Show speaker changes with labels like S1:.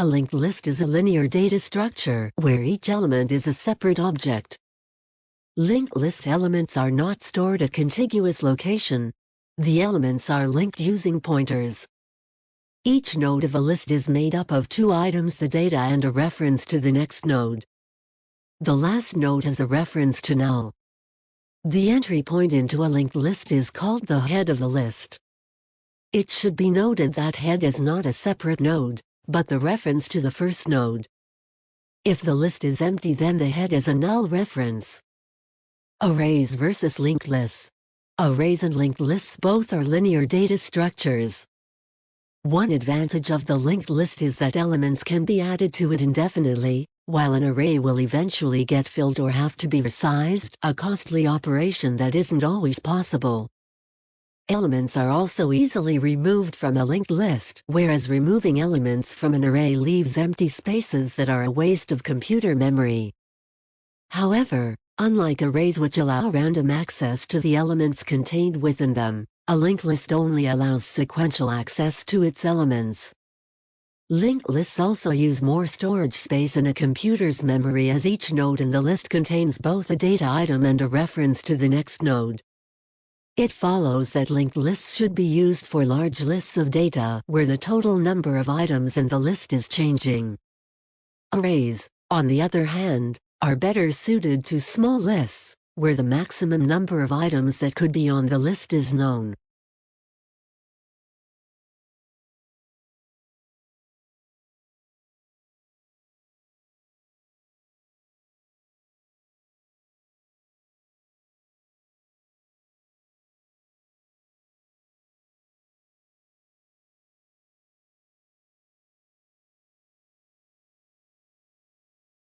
S1: A linked list is a linear data structure where each element is a separate object. Linked list elements are not stored at contiguous location. The elements are linked using pointers. Each node of a list is made up of two items, the data and a reference to the next node. The last node has a reference to null. The entry point into a linked list is called the head of the list. It should be noted that head is not a separate node, but the reference to the first node. If the list is empty, then the head is a null reference. Arrays versus linked lists. Arrays and linked lists both are linear data structures. One advantage of the linked list is that elements can be added to it indefinitely, while an array will eventually get filled or have to be resized, a costly operation that isn't always possible. Elements are also easily removed from a linked list, whereas removing elements from an array leaves empty spaces that are a waste of computer memory. However, unlike arrays which allow random access to the elements contained within them, a linked list only allows sequential access to its elements. Linked lists also use more storage space in a computer's memory, as each node in the list contains both a data item and a reference to the next node. It follows that linked lists should be used for large lists of data where the total number of items in the list is changing. Arrays, on the other hand, are better suited to small lists, where the maximum number of items that could be on the list is known.